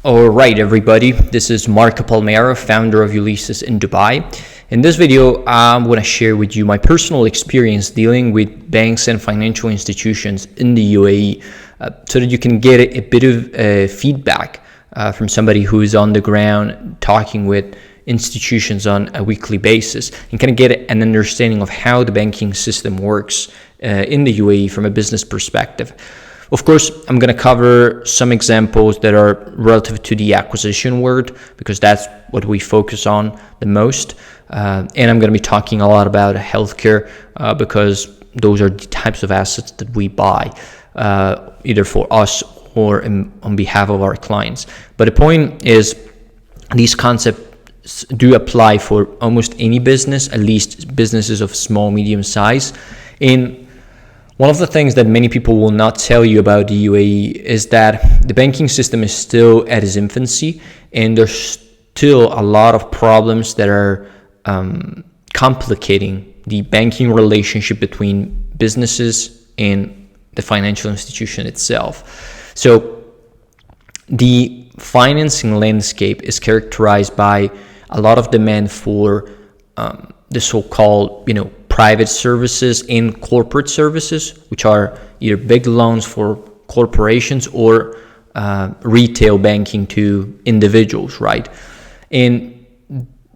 All right, everybody, this is Marco Palmero, founder of Ulysses in Dubai. In this video, I'm going to share with you my personal experience dealing with banks and financial institutions in the UAE so that you can get a bit of feedback from somebody who is on the ground talking with institutions on a weekly basis and kind of get an understanding of how the banking system works in the UAE from a business perspective. Of course, I'm going to cover some examples that are relative to the acquisition world because that's what we focus on the most. And I'm going to be talking a lot about healthcare because those are the types of assets that we buy, either for us or on behalf of our clients. But the point is, these concepts do apply for almost any business, at least businesses of small, medium size. One of the things that many people will not tell you about the UAE is that the banking system is still at its infancy, and there's still a lot of problems that are complicating the banking relationship between businesses and the financial institution itself. So the financing landscape is characterized by a lot of demand for the so-called, private services and corporate services, which are either big loans for corporations or retail banking to individuals, right? And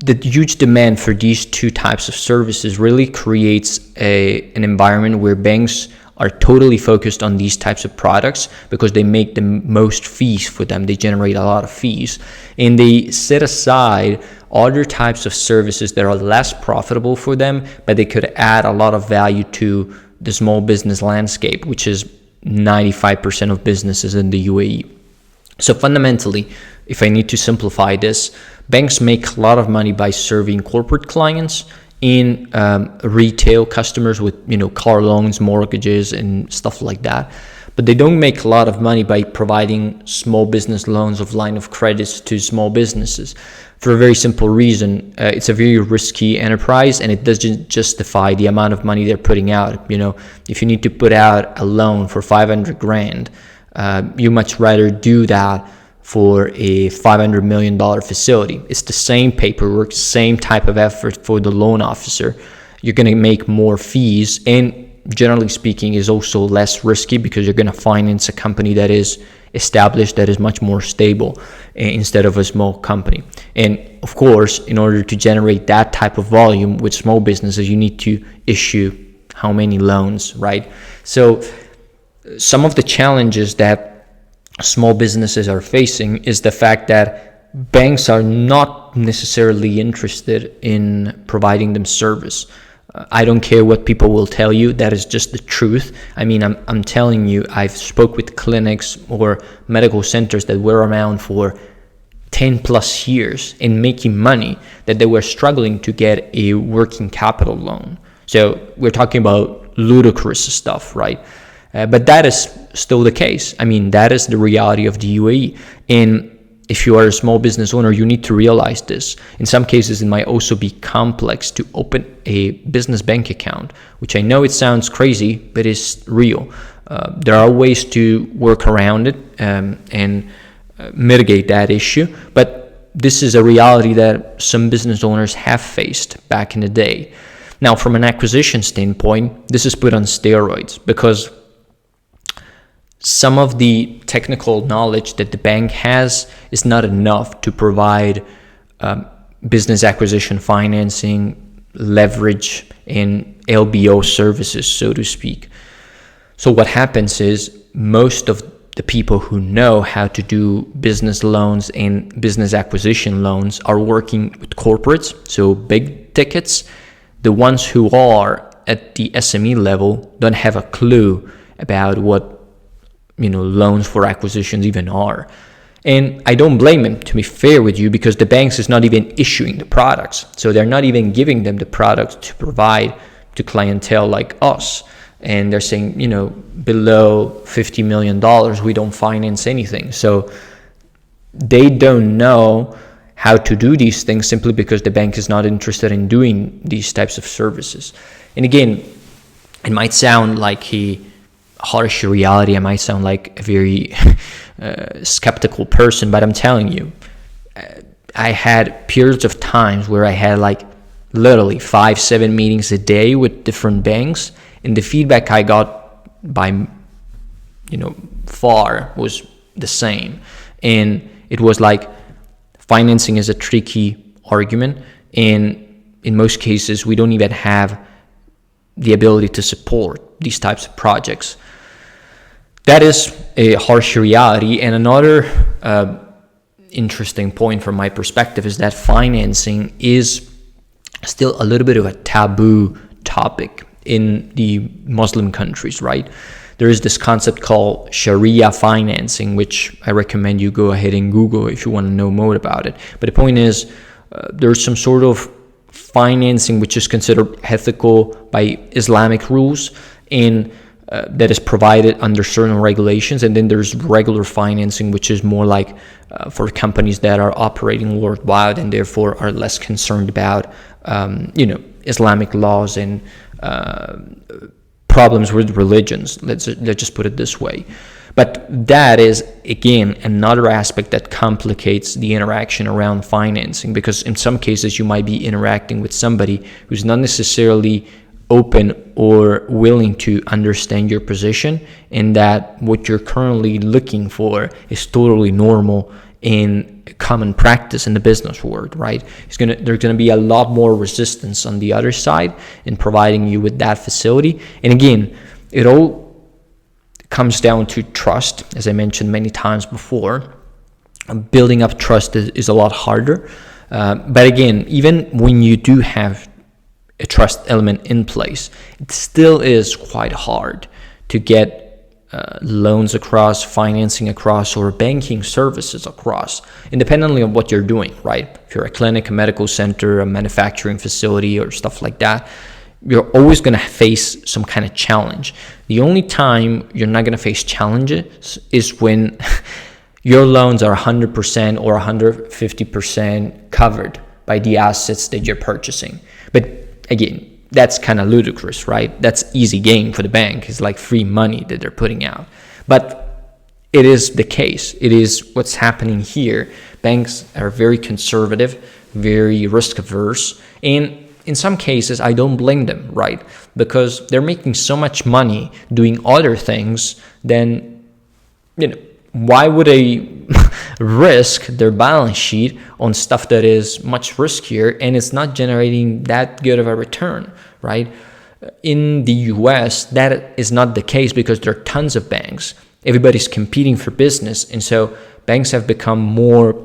the huge demand for these two types of services really creates an environment where banks are totally focused on these types of products because they make the most fees for them. They generate a lot of fees, and they set aside other types of services that are less profitable for them, but they could add a lot of value to the small business landscape, which is 95% of businesses in the UAE. So fundamentally, if I need to simplify this, banks make a lot of money by serving corporate clients in retail customers with car loans, mortgages, and stuff like that. But they don't make a lot of money by providing small business loans of line of credits to small businesses for a very simple reason. It's a very risky enterprise, and it doesn't justify the amount of money they're putting out. If you need to put out a loan for 500 grand, you much rather do that for a $500 million facility. It's the same paperwork, same type of effort for the loan officer. You're going to make more fees, and generally speaking is also less risky because you're going to finance a company that is established, that is much more stable instead of a small company. And of course, in order to generate that type of volume with small businesses, you need to issue how many loans, right? So some of the challenges that small businesses are facing is the fact that banks are not necessarily interested in providing them service. I don't care what people will tell you. That is just the truth. I mean, I'm telling you, I've spoke with clinics or medical centers that were around for 10 plus years and making money, that they were struggling to get a working capital loan. So we're talking about ludicrous stuff, right? But that is still the case. I mean, that is the reality of the UAE. And if you are a small business owner, you need to realize this. In some cases, it might also be complex to open a business bank account, which I know it sounds crazy, but it's real. There are ways to work around it and mitigate that issue. But this is a reality that some business owners have faced back in the day. Now, from an acquisition standpoint, this is put on steroids because some of the technical knowledge that the bank has is not enough to provide business acquisition financing, leverage, and LBO services, so to speak. So what happens is most of the people who know how to do business loans and business acquisition loans are working with corporates, so big tickets. The ones who are at the SME level don't have a clue about what loans for acquisitions even are. And I don't blame them, to be fair with you, because the banks is not even issuing the products. So they're not even giving them the products to provide to clientele like us. And they're saying, below $50 million, we don't finance anything. So they don't know how to do these things simply because the bank is not interested in doing these types of services. And again, it might sound like a harsh reality. I might sound like a very skeptical person, but I'm telling you, I had periods of times where I had like literally 5-7 meetings a day with different banks, and the feedback I got by far was the same. And it was like, financing is a tricky argument, and in most cases we don't even have the ability to support these types of projects. That is a harsh reality. And another interesting point from my perspective is that financing is still a little bit of a taboo topic in the Muslim countries, right? There is this concept called Sharia financing, which I recommend you go ahead and Google if you want to know more about it. But the point is, there's some sort of financing which is considered ethical by Islamic rules, and that is provided under certain regulations. And then there's regular financing, which is more like for companies that are operating worldwide and therefore are less concerned about Islamic laws and problems with religions. Let's just put it this way. But that is, again, another aspect that complicates the interaction around financing, because in some cases you might be interacting with somebody who's not necessarily open or willing to understand your position, and that what you're currently looking for is totally normal in common practice in the business world, right? There's gonna be a lot more resistance on the other side in providing you with that facility. And again, it all comes down to trust. As I mentioned many times before, building up trust is a lot harder. But again, even when you do have a trust element in place, it still is quite hard to get loans across, financing across, or banking services across, independently of what you're doing, right? If you're a clinic, a medical center, a manufacturing facility, or stuff like that, you're always going to face some kind of challenge. The only time you're not going to face challenges is when your loans are 100% or 150% covered by the assets that you're purchasing. But again, that's kind of ludicrous, right? That's easy game for the bank. It's like free money that they're putting out. But it is the case. It is what's happening here. Banks are very conservative, very risk averse, and in some cases, I don't blame them, right? Because they're making so much money doing other things, then, why would they risk their balance sheet on stuff that is much riskier and it's not generating that good of a return, right? In the US, that is not the case because there are tons of banks. Everybody's competing for business, and so banks have become more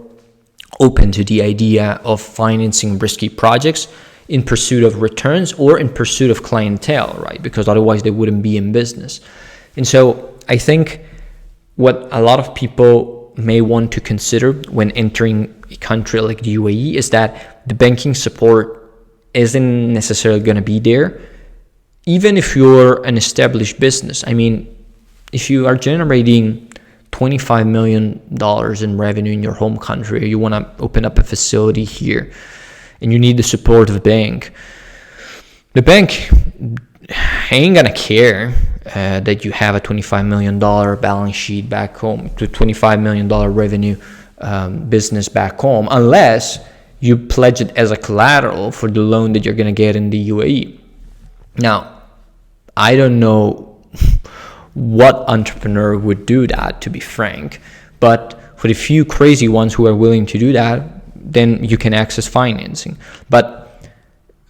open to the idea of financing risky projects in pursuit of returns or in pursuit of clientele, right? Because otherwise they wouldn't be in business. And so I think what a lot of people may want to consider when entering a country like the UAE is that the banking support isn't necessarily going to be there, even if you're an established business. I mean, if you are generating $25 million in revenue in your home country, or you want to open up a facility here, and you need the support of the bank ain't gonna care that you have a $25 million balance sheet back home, to $25 million revenue business back home, unless you pledge it as a collateral for the loan that you're gonna get in the UAE. Now, I don't know what entrepreneur would do that, to be frank, but for the few crazy ones who are willing to do that, then you can access financing. But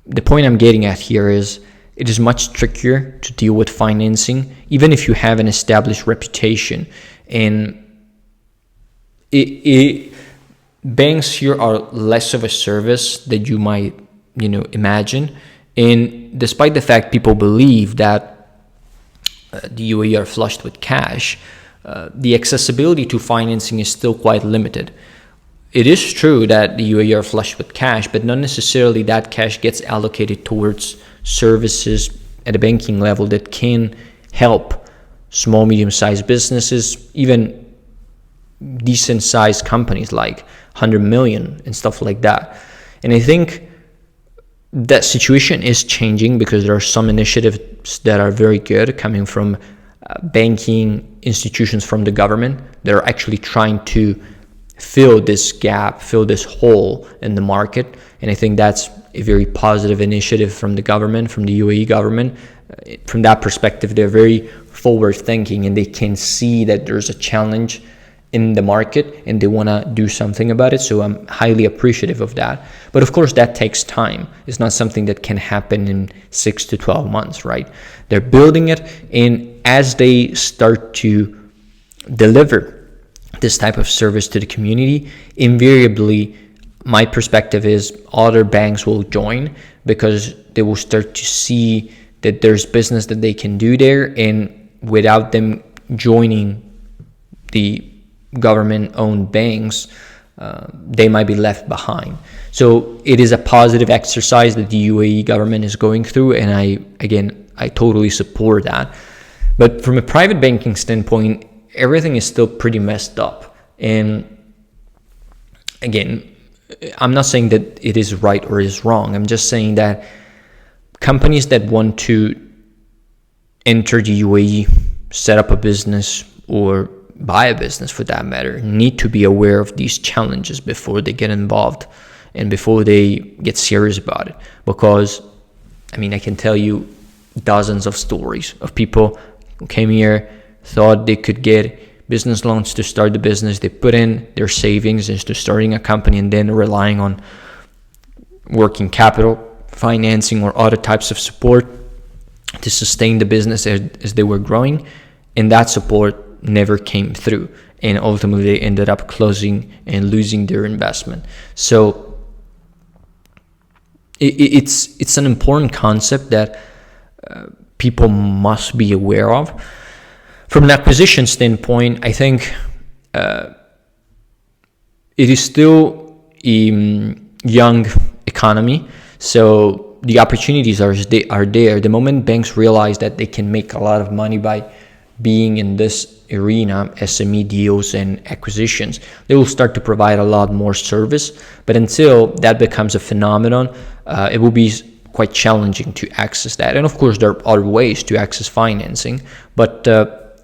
the point I'm getting at here is it is much trickier to deal with financing, even if you have an established reputation. And banks here are less of a service that you might, imagine. And despite the fact people believe that the UAE are flushed with cash, the accessibility to financing is still quite limited. It is true that the UAE are flush with cash, but not necessarily that cash gets allocated towards services at a banking level that can help small, medium-sized businesses, even decent-sized companies like 100 million and stuff like that. And I think that situation is changing because there are some initiatives that are very good coming from banking institutions from the government that are actually trying to fill this gap, fill this hole in the market. And I think that's a very positive initiative from the government, from the UAE government. From that perspective, they're very forward thinking, and they can see that there's a challenge in the market and they want to do something about it. So I'm highly appreciative of that. But of course, that takes time. It's not something that can happen in 6 to 12 months, right? They're building it, and as they start to deliver this type of service to the community, invariably, my perspective is other banks will join, because they will start to see that there's business that they can do there, and without them joining the government-owned banks, they might be left behind. So it is a positive exercise that the UAE government is going through, and I totally support that. But from a private banking standpoint, everything is still pretty messed up. And again, I'm not saying that it is right or is wrong. I'm just saying that companies that want to enter the UAE, set up a business, or buy a business for that matter, need to be aware of these challenges before they get involved and before they get serious about it. Because I can tell you dozens of stories of people who came here, thought they could get business loans to start the business. They put in their savings into starting a company, and then relying on working capital, financing, or other types of support to sustain the business as they were growing. And that support never came through, and ultimately they ended up closing and losing their investment. So it's an important concept that people must be aware of. From an acquisition standpoint, I think it is still a young economy, so the opportunities are there. The moment banks realize that they can make a lot of money by being in this arena, SME deals and acquisitions, they will start to provide a lot more service. But until that becomes a phenomenon, it will be quite challenging to access that. And of course, there are other ways to access financing, but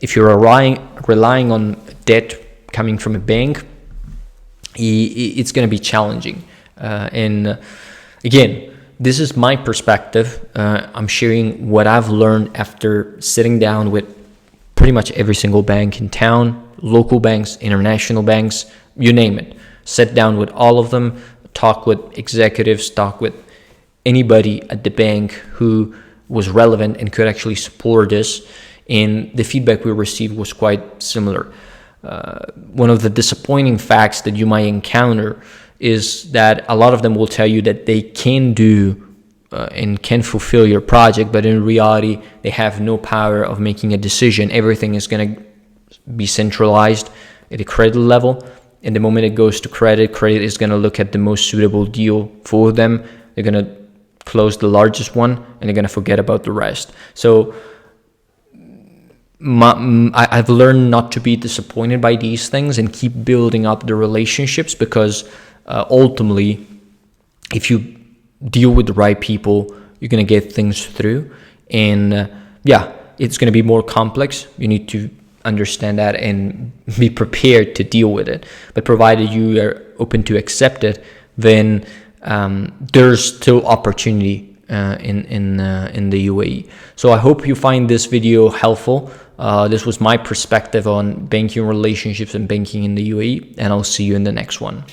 if you're relying on debt coming from a bank, it's going to be challenging. And again, this is my perspective. I'm sharing what I've learned after sitting down with pretty much every single bank in town, local banks, international banks, you name it. Sit down with all of them, talk with executives, talk with anybody at the bank who was relevant and could actually support this. And the feedback we received was quite similar. One of the disappointing facts that you might encounter is that a lot of them will tell you that they can do and can fulfill your project, but in reality, they have no power of making a decision. Everything is going to be centralized at a credit level. And the moment it goes to credit is going to look at the most suitable deal for them. They're going to close the largest one, and they're going to forget about the rest. So I've learned not to be disappointed by these things and keep building up the relationships, because ultimately, if you deal with the right people, you're going to get things through. And it's going to be more complex. You need to understand that and be prepared to deal with it. But provided you are open to accept it, then there's still opportunity in the UAE. So I hope you find this video helpful. This was my perspective on banking relationships and banking in the UAE, and I'll see you in the next one.